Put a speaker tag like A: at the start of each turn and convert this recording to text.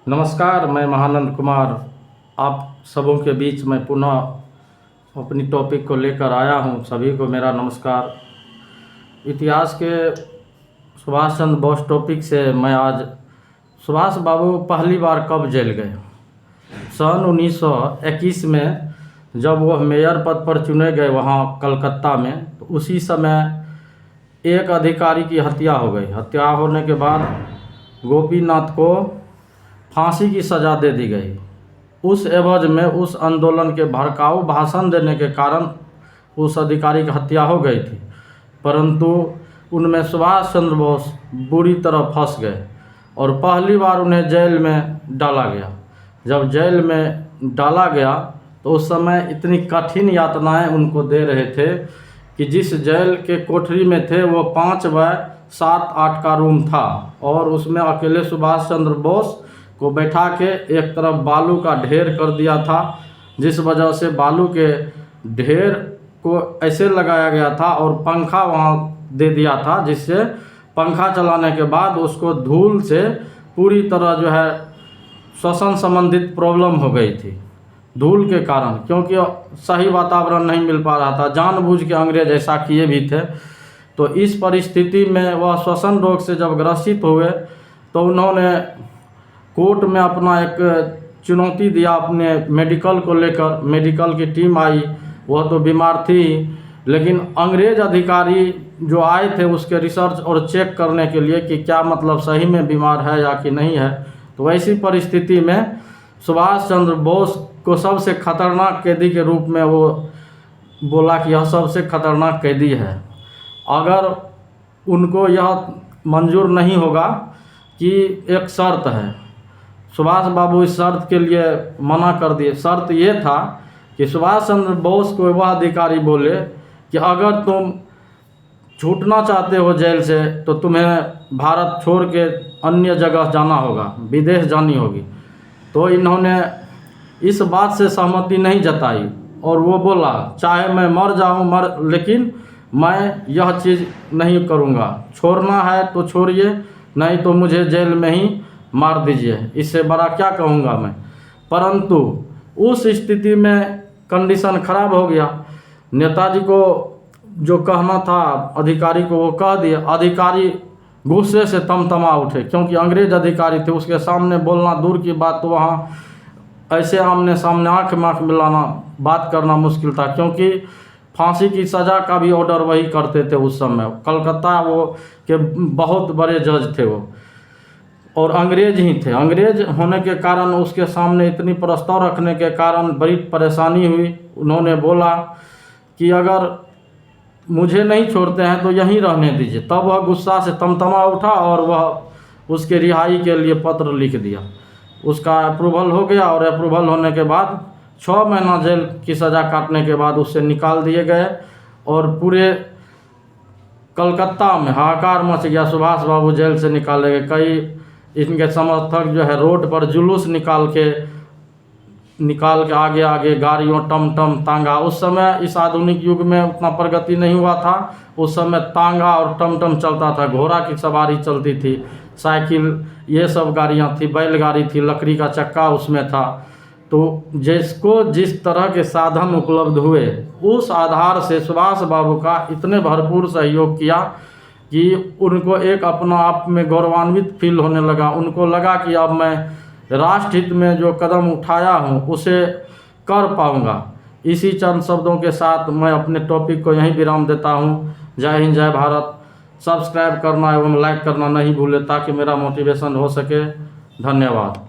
A: नमस्कार, मैं महानंद कुमार आप सबों के बीच में पुनः अपनी टॉपिक को लेकर आया हूं। सभी को मेरा नमस्कार। इतिहास के सुभाष चंद्र बोस टॉपिक से मैं आज सुभाष बाबू पहली बार कब जेल गए। सन 1921 में जब वह मेयर पद पर चुने गए वहां कलकत्ता में, तो उसी समय एक अधिकारी की हत्या हो गई। हत्या होने के बाद गोपीनाथ को फांसी की सज़ा दे दी गई। उस एवज में उस आंदोलन के भड़काऊ भाषण देने के कारण उस अधिकारी की हत्या हो गई थी, परंतु उनमें सुभाष चंद्र बोस बुरी तरह फंस गए और पहली बार उन्हें जेल में डाला गया। जब जेल में डाला गया तो उस समय इतनी कठिन यातनाएं उनको दे रहे थे कि जिस जेल के कोठरी में थे वो 5 बाय 7-8 का रूम था और उसमें अकेले सुभाष चंद्र बोस को बैठा के एक तरफ बालू का ढेर कर दिया था, जिस वजह से बालू के ढेर को ऐसे लगाया गया था और पंखा वहाँ दे दिया था, जिससे पंखा चलाने के बाद उसको धूल से पूरी तरह जो है श्वसन संबंधित प्रॉब्लम हो गई थी धूल के कारण, क्योंकि सही वातावरण नहीं मिल पा रहा था। जानबूझ के अंग्रेज ऐसा किए भी थे। तो इस परिस्थिति में वह श्वसन रोग से जब ग्रसित हुए तो उन्होंने कोर्ट में अपना एक चुनौती दिया अपने मेडिकल को लेकर। मेडिकल की टीम आई, वह तो बीमार थी, लेकिन अंग्रेज अधिकारी जो आए थे उसके रिसर्च और चेक करने के लिए कि क्या मतलब सही में बीमार है या कि नहीं है। तो ऐसी परिस्थिति में सुभाष चंद्र बोस को सबसे खतरनाक कैदी के रूप में वो बोला कि यह सबसे खतरनाक कैदी है। अगर उनको यह मंजूर नहीं होगा कि एक शर्त है, सुभाष बाबू इस शर्त के लिए मना कर दिए। शर्त ये था कि सुभाष चंद्र बोस को वह अधिकारी बोले कि अगर तुम छूटना चाहते हो जेल से तो तुम्हें भारत छोड़ के अन्य जगह जाना होगा, विदेश जानी होगी। तो इन्होंने इस बात से सहमति नहीं जताई और वो बोला चाहे मैं मर जाऊं लेकिन मैं यह चीज़ नहीं करूंगा। छोड़ना है तो छोड़िए, नहीं तो मुझे जेल में ही मार दीजिए, इससे बड़ा क्या कहूँगा मैं। परंतु उस स्थिति में कंडीशन खराब हो गया। नेताजी को जो कहना था अधिकारी को वो कह दिया। अधिकारी गुस्से से तमतमा उठे, क्योंकि अंग्रेज अधिकारी थे, उसके सामने बोलना दूर की बात, तो वहाँ ऐसे आमने सामने आँख में आँख मिलाना बात करना मुश्किल था, क्योंकि फांसी की सज़ा का भी ऑर्डर वही करते थे उस समय। कलकत्ता वो के बहुत बड़े जज थे वो, और अंग्रेज ही थे। अंग्रेज होने के कारण उसके सामने इतनी प्रस्ताव रखने के कारण बड़ी परेशानी हुई। उन्होंने बोला कि अगर मुझे नहीं छोड़ते हैं तो यहीं रहने दीजिए। तब वह गुस्सा से तमतमा उठा और वह उसके रिहाई के लिए पत्र लिख दिया। उसका अप्रूवल हो गया और अप्रूवल होने के बाद 6 महीना जेल की सज़ा काटने के बाद उससे निकाल दिए गए और पूरे कलकत्ता में हाहाकार मच गया। सुभाष बाबू जेल से निकाले गए। कई इनके समर्थक जो है रोड पर जुलूस निकाल के आगे आगे गाड़ियों टम तांगा। उस समय इस आधुनिक युग में उतना प्रगति नहीं हुआ था। उस समय तांगा और टम चलता था, घोड़ा की सवारी चलती थी, साइकिल ये सब गाड़ियाँ थी, बैलगाड़ी थी, लकड़ी का चक्का उसमें था। तो जिसको जिस तरह के साधन उपलब्ध हुए उस आधार से सुभाष बाबू का इतने भरपूर सहयोग किया कि उनको एक अपना आप में गौरवान्वित फील होने लगा। उनको लगा कि अब मैं राष्ट्र हित में जो कदम उठाया हूँ उसे कर पाऊँगा। इसी चंद शब्दों के साथ मैं अपने टॉपिक को यहीं विराम देता हूँ। जय हिंद, जय भारत। सब्सक्राइब करना एवं लाइक करना नहीं भूलें ताकि मेरा मोटिवेशन हो सके। धन्यवाद।